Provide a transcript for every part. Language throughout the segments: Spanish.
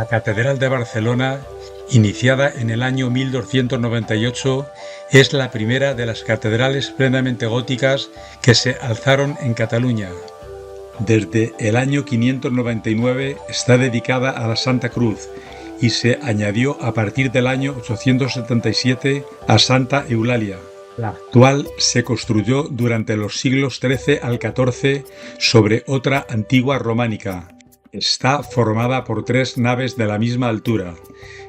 La Catedral de Barcelona, iniciada en el año 1298, es la primera de las catedrales plenamente góticas que se alzaron en Cataluña. Desde el año 599 está dedicada a la Santa Cruz y se añadió a partir del año 877 a Santa Eulalia. La actual se construyó durante los siglos XIII al XIV sobre otra antigua románica. Está formada por 3 naves de la misma altura,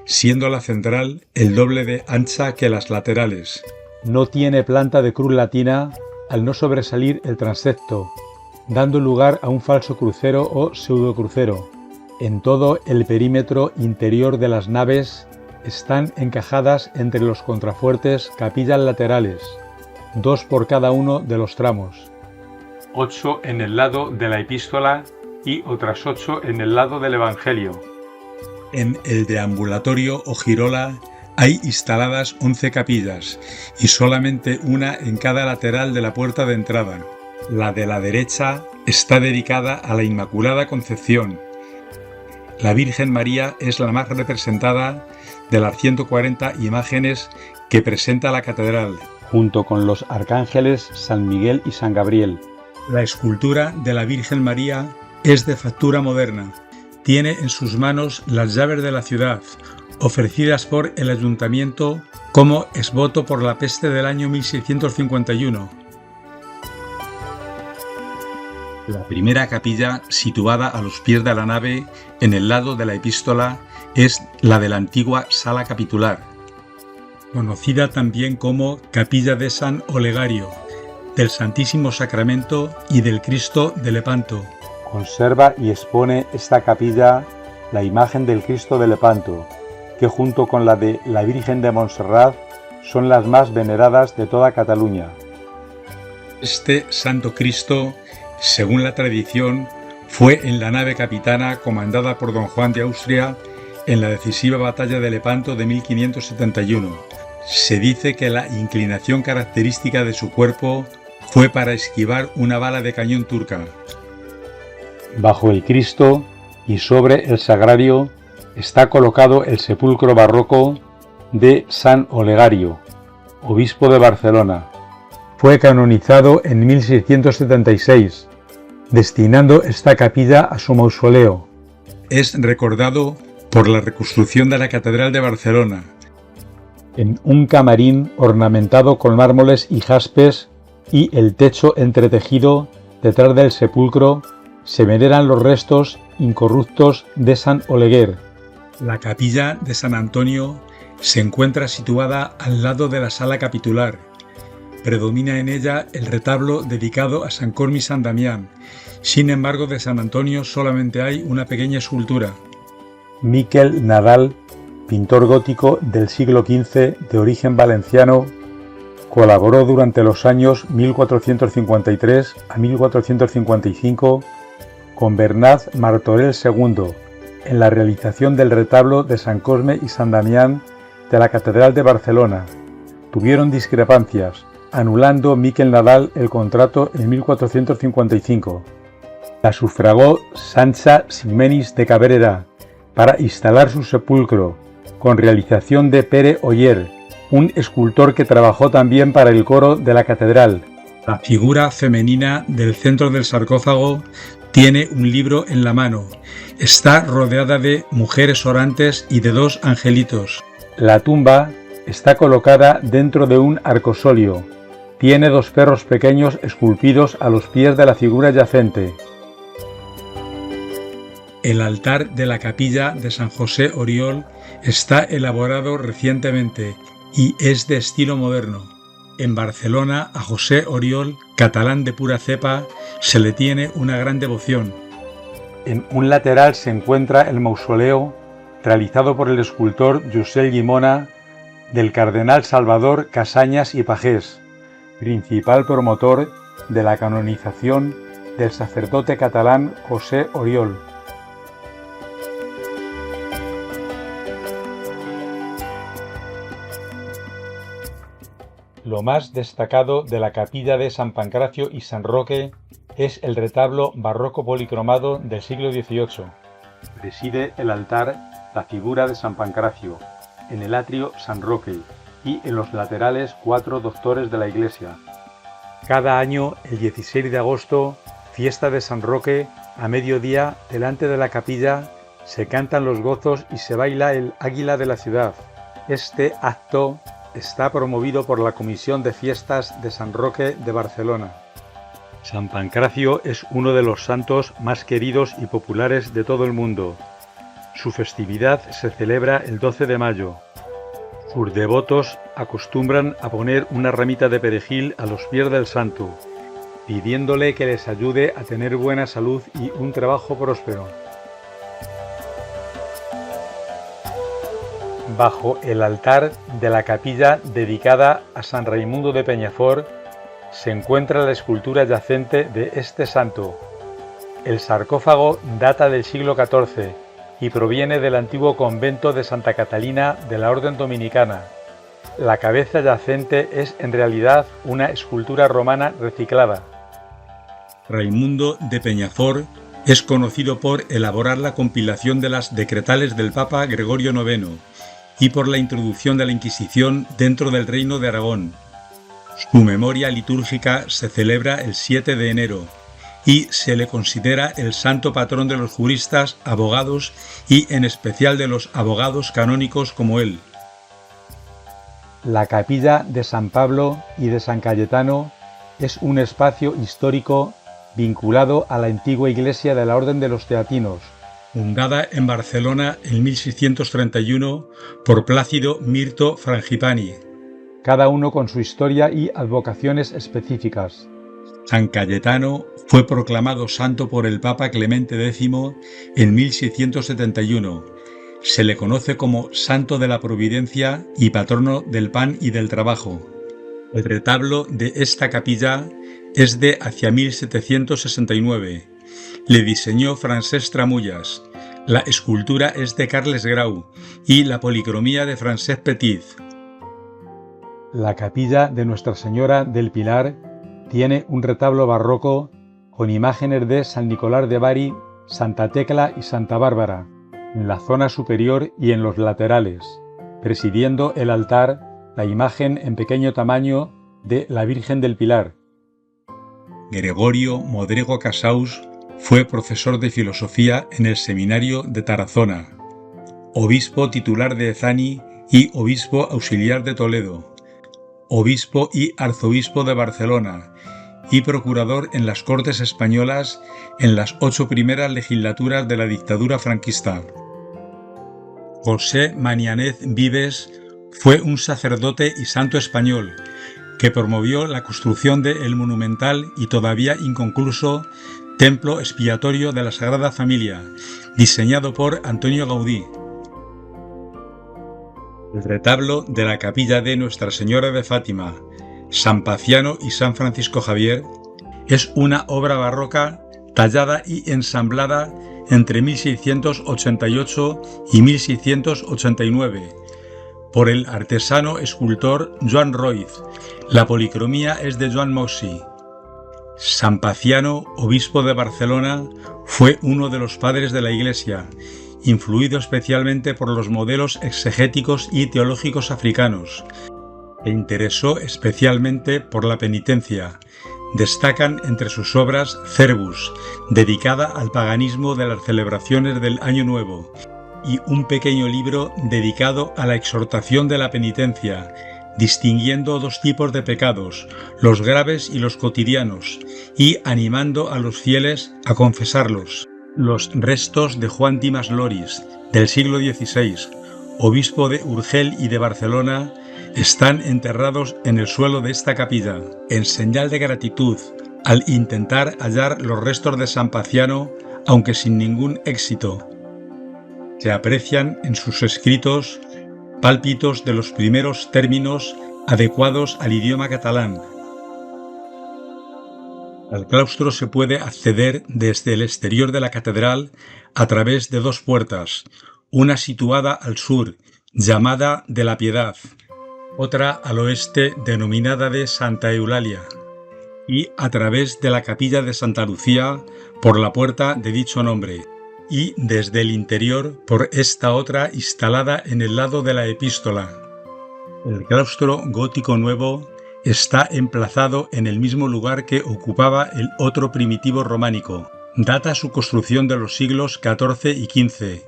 siendo la central el doble de ancha que las laterales. No tiene planta de cruz latina al no sobresalir el transepto, dando lugar a un falso crucero o pseudocrucero. En todo el perímetro interior de las naves están encajadas entre los contrafuertes capillas laterales, 2 por cada uno de los tramos. 8 en el lado de la epístola y otras 8 en el lado del Evangelio. En el deambulatorio o girola hay instaladas 11 capillas y solamente una en cada lateral de la puerta de entrada. La de la derecha está dedicada a la Inmaculada Concepción. La Virgen María es la más representada de las 140 imágenes que presenta la catedral, junto con los arcángeles San Miguel y San Gabriel. La escultura de la Virgen María es de factura moderna. Tiene en sus manos las llaves de la ciudad, ofrecidas por el ayuntamiento como exvoto por la peste del año 1651. La primera capilla, situada a los pies de la nave, en el lado de la epístola, es la de la antigua sala capitular, conocida también como Capilla de San Olegario, del Santísimo Sacramento y del Cristo de Lepanto. Conserva y expone esta capilla la imagen del Cristo de Lepanto, que junto con la de la Virgen de Montserrat son las más veneradas de toda Cataluña. Este Santo Cristo, según la tradición, fue en la nave capitana comandada por don Juan de Austria en la decisiva batalla de Lepanto de 1571. Se dice que la inclinación característica de su cuerpo fue para esquivar una bala de cañón turca. Bajo el Cristo y sobre el sagrario está colocado el sepulcro barroco de San Olegario, obispo de Barcelona. Fue canonizado en 1676, destinando esta capilla a su mausoleo. Es recordado por la reconstrucción de la Catedral de Barcelona, en un camarín ornamentado con mármoles y jaspes y el techo entretejido. Detrás del sepulcro se veneran los restos incorruptos de San Oleguer. La capilla de San Antonio se encuentra situada al lado de la sala capitular. Predomina en ella el retablo dedicado a San Corme y San Damián. Sin embargo, de San Antonio solamente hay una pequeña escultura. Miquel Nadal, pintor gótico del siglo XV de origen valenciano, colaboró durante los años 1453 a 1455 con Bernat Martorell II en la realización del retablo de San Cosme y San Damián de la Catedral de Barcelona. Tuvieron discrepancias, anulando Miquel Nadal el contrato en 1455. La sufragó Sancha Ximenis de Cabrera para instalar su sepulcro, con realización de Pere Oller, un escultor que trabajó también para el coro de la catedral. La figura femenina del centro del sarcófago tiene un libro en la mano. Está rodeada de mujeres orantes y de 2 angelitos. La tumba está colocada dentro de un arcosolio. Tiene 2 perros pequeños esculpidos a los pies de la figura yacente. El altar de la capilla de San José Oriol está elaborado recientemente y es de estilo moderno. En Barcelona, a José Oriol, catalán de pura cepa, se le tiene una gran devoción. En un lateral se encuentra el mausoleo, realizado por el escultor José Llimona, del cardenal Salvador Casañas y Pagés, principal promotor de la canonización del sacerdote catalán José Oriol. Lo más destacado de la capilla de San Pancracio y San Roque es el retablo barroco policromado del siglo XVIII. Preside el altar la figura de San Pancracio, en el atrio San Roque y en los laterales 4 doctores de la iglesia. Cada año, el 16 de agosto, fiesta de San Roque, a mediodía, delante de la capilla, se cantan los gozos y se baila el águila de la ciudad. Este acto está promovido por la Comisión de Fiestas de San Roque de Barcelona. San Pancracio es uno de los santos más queridos y populares de todo el mundo. Su festividad se celebra el 12 de mayo. Sus devotos acostumbran a poner una ramita de perejil a los pies del santo, pidiéndole que les ayude a tener buena salud y un trabajo próspero. Bajo el altar de la capilla dedicada a San Raimundo de Peñafort se encuentra la escultura yacente de este santo. El sarcófago data del siglo XIV y proviene del antiguo convento de Santa Catalina de la Orden Dominicana. La cabeza yacente es en realidad una escultura romana reciclada. Raimundo de Peñafort es conocido por elaborar la compilación de las decretales del Papa Gregorio IX y por la introducción de la Inquisición dentro del Reino de Aragón. Su memoria litúrgica se celebra el 7 de enero y se le considera el santo patrón de los juristas, abogados y en especial de los abogados canónicos como él. La capilla de San Pablo y de San Cayetano es un espacio histórico vinculado a la antigua iglesia de la Orden de los Teatinos, fundada en Barcelona en 1631 por Plácido Mirto Frangipani, cada uno con su historia y advocaciones específicas. San Cayetano fue proclamado santo por el Papa Clemente X en 1671. Se le conoce como Santo de la Providencia y patrono del pan y del trabajo. El retablo de esta capilla es de hacia 1769. Le diseñó Francesc Tramullas. La escultura es de Carles Grau y la policromía de Francesc Petit. La capilla de Nuestra Señora del Pilar tiene un retablo barroco con imágenes de San Nicolás de Bari, Santa Tecla y Santa Bárbara, en la zona superior y en los laterales, presidiendo el altar la imagen en pequeño tamaño de la Virgen del Pilar. Gregorio Modrego Casaus fue profesor de filosofía en el seminario de Tarazona, obispo titular de Ezani y obispo auxiliar de Toledo, obispo y arzobispo de Barcelona y procurador en las Cortes Españolas en las 8 primeras legislaturas de la dictadura franquista. José Manianez Vives fue un sacerdote y santo español que promovió la construcción del monumental y todavía inconcluso Templo Expiatorio de la Sagrada Familia, diseñado por Antonio Gaudí. El retablo de la capilla de Nuestra Señora de Fátima, San Paciano y San Francisco Javier es una obra barroca tallada y ensamblada entre 1688 y 1689 por el artesano escultor Joan Roig. La policromía es de Joan Moxi. San Paciano, obispo de Barcelona, fue uno de los padres de la Iglesia, influido especialmente por los modelos exegéticos y teológicos africanos. Se interesó especialmente por la penitencia. Destacan entre sus obras Cervus, dedicada al paganismo de las celebraciones del Año Nuevo, y un pequeño libro dedicado a la exhortación de la penitencia, distinguiendo 2 tipos de pecados, los graves y los cotidianos, y animando a los fieles a confesarlos. Los restos de Juan Dimas Loris, del siglo XVI, obispo de Urgel y de Barcelona, están enterrados en el suelo de esta capilla, en señal de gratitud, al intentar hallar los restos de San Paciano, aunque sin ningún éxito. Se aprecian en sus escritos pálpitos de los primeros términos adecuados al idioma catalán. Al claustro se puede acceder desde el exterior de la catedral a través de 2 puertas, una situada al sur, llamada de la Piedad, otra al oeste, denominada de Santa Eulalia, y a través de la capilla de Santa Lucía por la puerta de dicho nombre. y desde el interior por esta otra instalada en el lado de la epístola. El claustro gótico nuevo está emplazado en el mismo lugar que ocupaba el otro primitivo románico. Data su construcción de los siglos XIV y XV.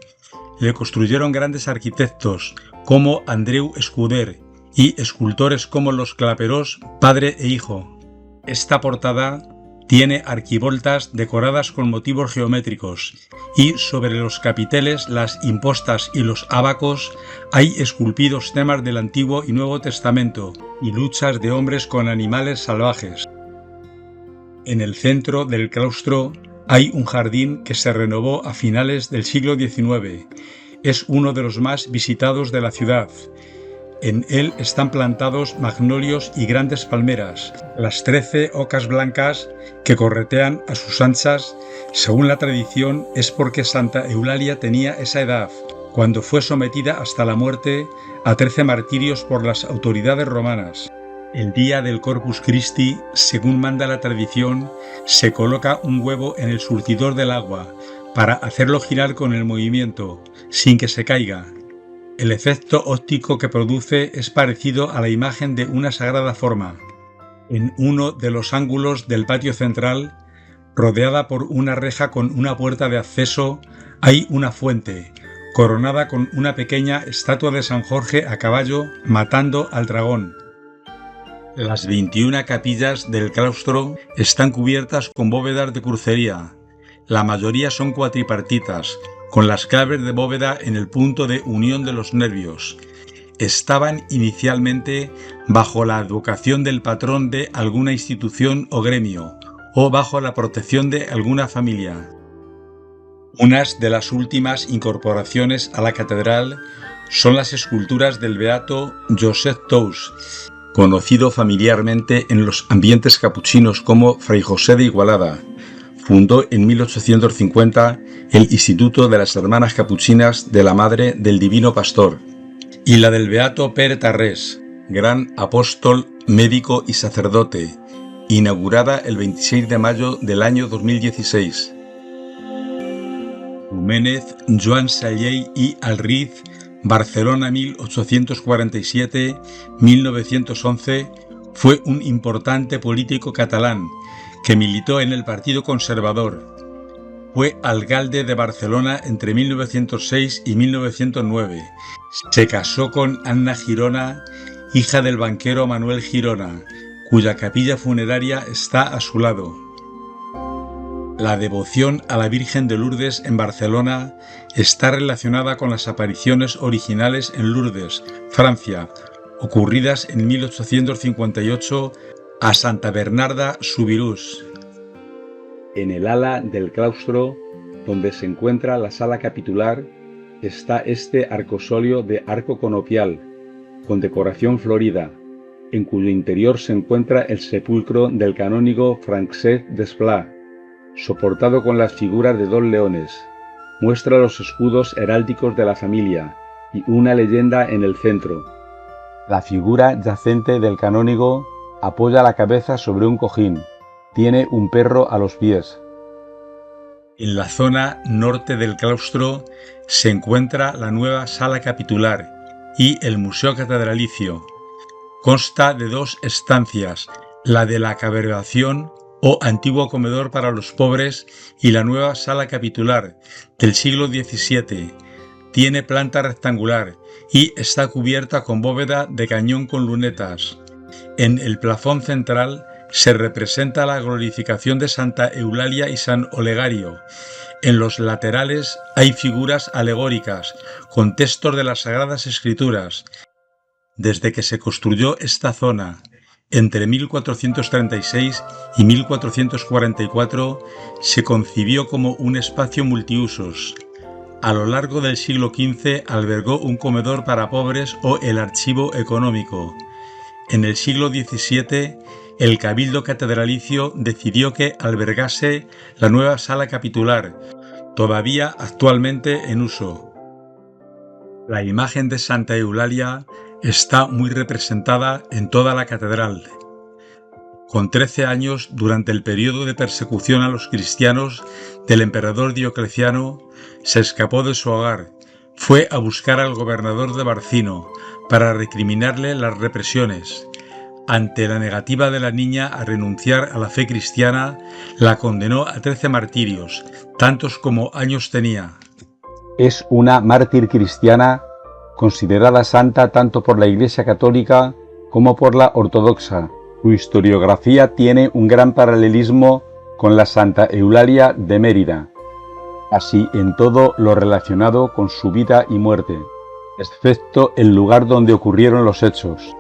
Le construyeron grandes arquitectos como Andreu Escuder y escultores como los Claperós, padre e hijo. Esta portada tiene arquivoltas decoradas con motivos geométricos y sobre los capiteles, las impostas y los ábacos hay esculpidos temas del Antiguo y Nuevo Testamento y luchas de hombres con animales salvajes. En el centro del claustro hay un jardín que se renovó a finales del siglo XIX. Es uno de los más visitados de la ciudad. En él están plantados magnolios y grandes palmeras, las 13 ocas blancas que corretean a sus anchas. Según la tradición, es porque Santa Eulalia tenía esa edad, cuando fue sometida hasta la muerte a 13 martirios por las autoridades romanas. El día del Corpus Christi, según manda la tradición, se coloca un huevo en el surtidor del agua para hacerlo girar con el movimiento, sin que se caiga. El efecto óptico que produce es parecido a la imagen de una sagrada forma. En uno de los ángulos del patio central, rodeada por una reja con una puerta de acceso, hay una fuente, coronada con una pequeña estatua de San Jorge a caballo matando al dragón. Las 21 capillas del claustro están cubiertas con bóvedas de crucería. La mayoría son cuatripartitas, con las claves de bóveda en el punto de unión de los nervios. Estaban inicialmente bajo la advocación del patrón de alguna institución o gremio, o bajo la protección de alguna familia. Unas de las últimas incorporaciones a la catedral son las esculturas del beato Joseph Tous, conocido familiarmente en los ambientes capuchinos como Fray José de Igualada. Fundó en 1850 el Instituto de las Hermanas Capuchinas de la Madre del Divino Pastor, y la del beato Pere Tarrés, gran apóstol, médico y sacerdote, inaugurada el 26 de mayo del año 2016. Domènec Joan Sallé y Alriz, Barcelona 1847-1911, fue un importante político catalán que militó en el Partido Conservador. Fue alcalde de Barcelona entre 1906 y 1909. Se casó con Anna Girona, hija del banquero Manuel Girona, cuya capilla funeraria está a su lado. La devoción a la Virgen de Lourdes en Barcelona está relacionada con las apariciones originales en Lourdes, Francia, ocurridas en 1858 a Santa Bernarda Subirús. En el ala del claustro, donde se encuentra la sala capitular, está este arcosolio de arco conopial, con decoración florida, en cuyo interior se encuentra el sepulcro del canónigo Francesc Desplà, soportado con las figuras de 2 leones. Muestra los escudos heráldicos de la familia y una leyenda en el centro. La figura yacente del canónigo apoya la cabeza sobre un cojín. Tiene un perro a los pies. En la zona norte del claustro se encuentra la nueva sala capitular y el Museo Catedralicio. Consta de 2 estancias, la de la cabalgación o antiguo comedor para los pobres y la nueva sala capitular del siglo XVII. Tiene planta rectangular y está cubierta con bóveda de cañón con lunetas. En el plafón central se representa la glorificación de Santa Eulalia y San Olegario. En los laterales hay figuras alegóricas con textos de las Sagradas Escrituras. Desde que se construyó esta zona, entre 1436 y 1444, se concibió como un espacio multiusos. A lo largo del siglo XV albergó un comedor para pobres o el archivo económico. En el siglo XVII, el Cabildo Catedralicio decidió que albergase la nueva sala capitular, todavía actualmente en uso. La imagen de Santa Eulalia está muy representada en toda la catedral. Con 13 años, durante el periodo de persecución a los cristianos del emperador Diocleciano, se escapó de su hogar. Fue a buscar al gobernador de Barcino para recriminarle las represiones. Ante la negativa de la niña a renunciar a la fe cristiana, la condenó a 13 martirios, tantos como años tenía. Es una mártir cristiana considerada santa tanto por la Iglesia Católica como por la Ortodoxa. Su historiografía tiene un gran paralelismo con la Santa Eulalia de Mérida, así en todo lo relacionado con su vida y muerte, excepto el lugar donde ocurrieron los hechos.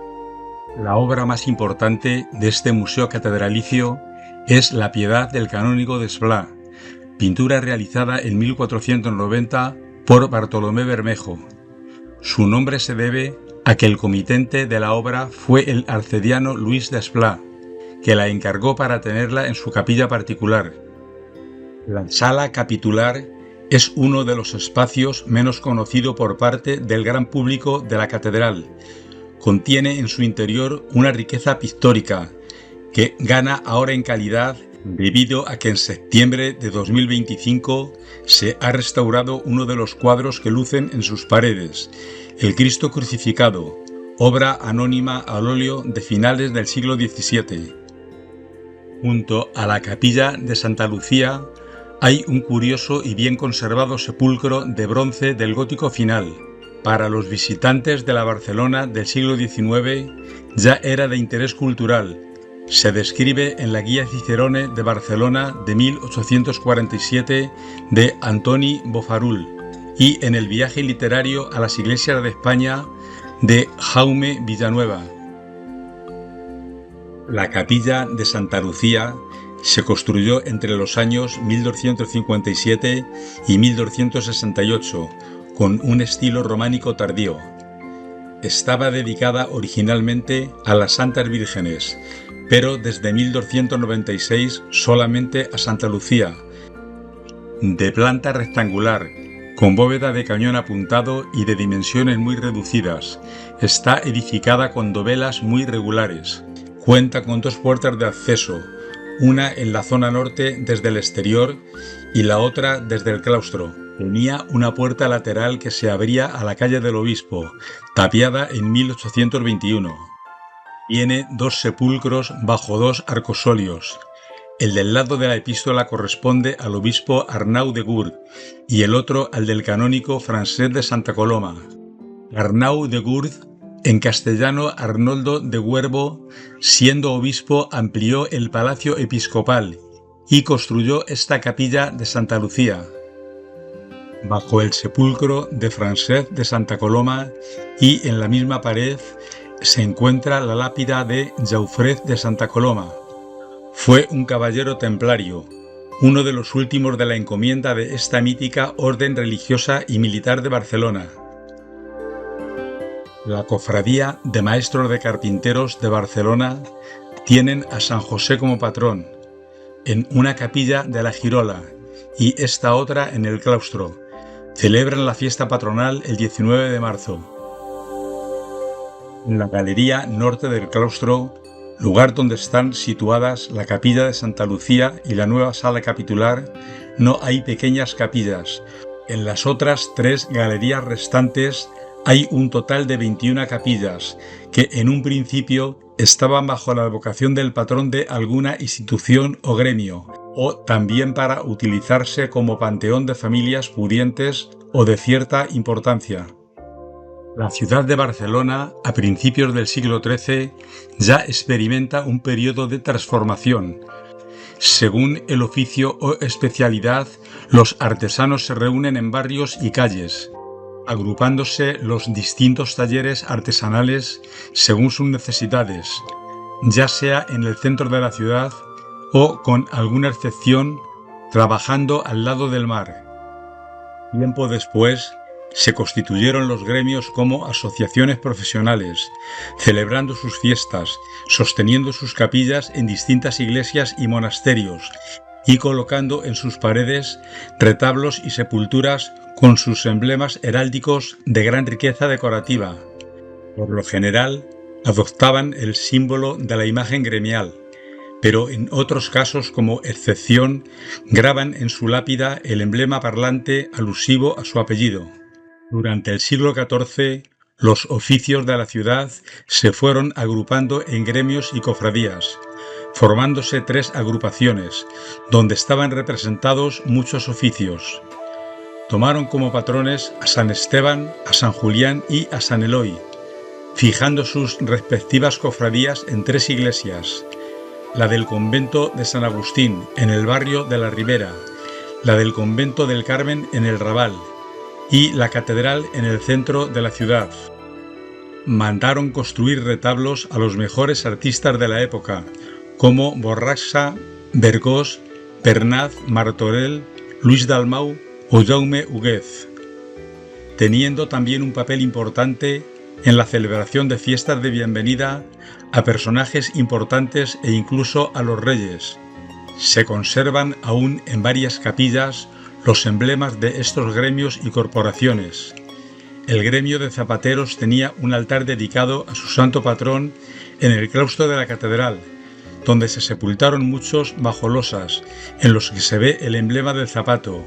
La obra más importante de este museo catedralicio es La Piedad del canónigo de Esplá, pintura realizada en 1490 por Bartolomé Bermejo. Su nombre se debe a que el comitente de la obra fue el arcediano Luis de Esplá, que la encargó para tenerla en su capilla particular. La sala capitular es uno de los espacios menos conocido por parte del gran público de la catedral. Contiene en su interior una riqueza pictórica que gana ahora en calidad debido a que en septiembre de 2025 se ha restaurado uno de los cuadros que lucen en sus paredes, el Cristo crucificado, obra anónima al óleo de finales del siglo XVII. Junto a la capilla de Santa Lucía hay un curioso y bien conservado sepulcro de bronce del gótico final. Para los visitantes de la Barcelona del siglo XIX ya era de interés cultural. Se describe en la Guía Cicerone de Barcelona de 1847 de Antoni Bofarull y en el Viaje literario a las iglesias de España de Jaume Villanueva. La capilla de Santa Lucía se construyó entre los años 1257 y 1268 con un estilo románico tardío. Estaba dedicada originalmente a las Santas Vírgenes, pero desde 1296 solamente a Santa Lucía, de planta rectangular, con bóveda de cañón apuntado y de dimensiones muy reducidas. Está edificada con dovelas muy regulares. Cuenta con 2 puertas de acceso, una en la zona norte desde el exterior y la otra desde el claustro. Tenía una puerta lateral que se abría a la calle del Obispo, tapiada en 1821. Tiene 2 sepulcros bajo 2 arcosolios. El del lado de la epístola corresponde al obispo Arnau de Gurb y el otro al del canónigo Francesc de Santa Coloma. Arnau de Gurb, en castellano Arnoldo de Huervo, siendo obispo, amplió el palacio episcopal y construyó esta capilla de Santa Lucía. Bajo el sepulcro de Francesc de Santa Coloma y en la misma pared se encuentra la lápida de Jaufred de Santa Coloma. Fue un caballero templario, uno de los últimos de la encomienda de esta mítica orden religiosa y militar de Barcelona. La Cofradía de Maestros de Carpinteros de Barcelona tienen a San José como patrón, en una capilla de la Girola y esta otra en el claustro. Celebran la fiesta patronal el 19 de marzo. En la galería norte del claustro, lugar donde están situadas la capilla de Santa Lucía y la nueva sala capitular, no hay pequeñas capillas. En las otras 3 galerías restantes hay un total de 21 capillas, que en un principio estaban bajo la advocación del patrón de alguna institución o gremio, o también para utilizarse como panteón de familias pudientes o de cierta importancia. La ciudad de Barcelona, a principios del siglo XIII, ya experimenta un periodo de transformación. Según el oficio o especialidad, los artesanos se reúnen en barrios y calles, agrupándose los distintos talleres artesanales según sus necesidades, ya sea en el centro de la ciudad o, con alguna excepción, trabajando al lado del mar. Tiempo después, se constituyeron los gremios como asociaciones profesionales, celebrando sus fiestas, sosteniendo sus capillas en distintas iglesias y monasterios, y colocando en sus paredes retablos y sepulturas con sus emblemas heráldicos de gran riqueza decorativa. Por lo general, adoptaban el símbolo de la imagen gremial. pero en otros casos, como excepción, graban en su lápida el emblema parlante alusivo a su apellido. Durante el siglo XIV, los oficios de la ciudad se fueron agrupando en gremios y cofradías, formándose 3 agrupaciones, donde estaban representados muchos oficios. Tomaron como patrones a San Esteban, a San Julián y a San Eloy, fijando sus respectivas cofradías en 3 iglesias: la del convento de San Agustín, en el barrio de la Ribera, la del convento del Carmen en el Raval y la catedral en el centro de la ciudad. Mandaron construir retablos a los mejores artistas de la época, como Borrasca, Bergós, Bernat, Martorell, Luis Dalmau o Jaume Huguet, teniendo también un papel importante en la celebración de fiestas de bienvenida a personajes importantes e incluso a los reyes. Se conservan aún en varias capillas los emblemas de estos gremios y corporaciones. El gremio de zapateros tenía un altar dedicado a su santo patrón en el claustro de la catedral, donde se sepultaron muchos bajo losas, en los que se ve el emblema del zapato.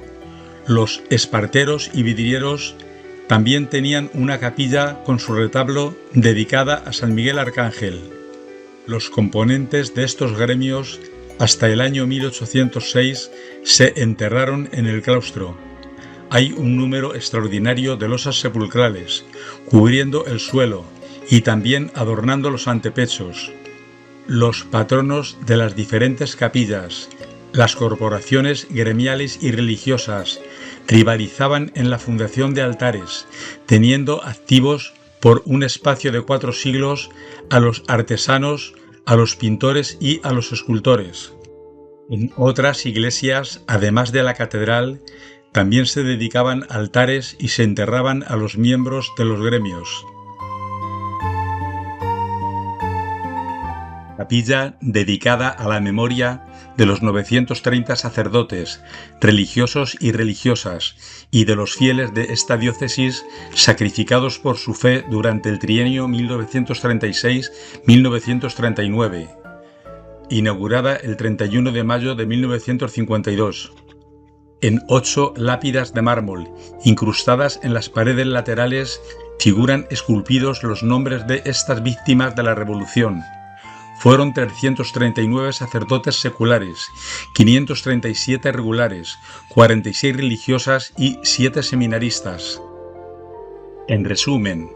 Los esparteros y vidrieros también tenían una capilla con su retablo dedicada a San Miguel Arcángel. Los componentes de estos gremios hasta el año 1806 se enterraron en el claustro. Hay un número extraordinario de losas sepulcrales, cubriendo el suelo y también adornando los antepechos. Los patronos de las diferentes capillas, las corporaciones gremiales y religiosas, rivalizaban en la fundación de altares, teniendo activos por un espacio de 4 siglos a los artesanos, a los pintores y a los escultores. En otras iglesias, además de la catedral, también se dedicaban altares y se enterraban a los miembros de los gremios. Capilla dedicada a la memoria de los 930 sacerdotes, religiosos y religiosas, y de los fieles de esta diócesis sacrificados por su fe durante el trienio 1936-1939, inaugurada el 31 de mayo de 1952. En 8 lápidas de mármol, incrustadas en las paredes laterales, figuran esculpidos los nombres de estas víctimas de la Revolución. Fueron 339 sacerdotes seculares, 537 regulares, 46 religiosas y 7 seminaristas. En resumen,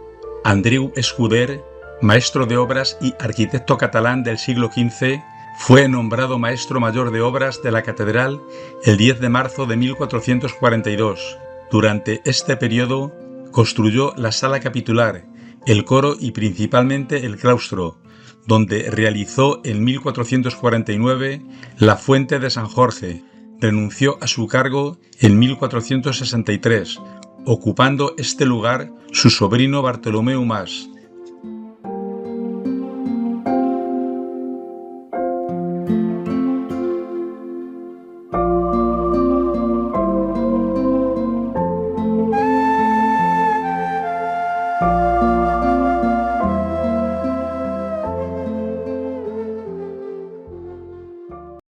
Andreu Escuder, maestro de obras y arquitecto catalán del siglo XV, fue nombrado maestro mayor de obras de la catedral el 10 de marzo de 1442. Durante este periodo construyó la sala capitular, el coro y principalmente el claustro, donde realizó en 1449 la fuente de San Jorge. Renunció a su cargo en 1463, ocupando este lugar su sobrino Bartolomeu Mas.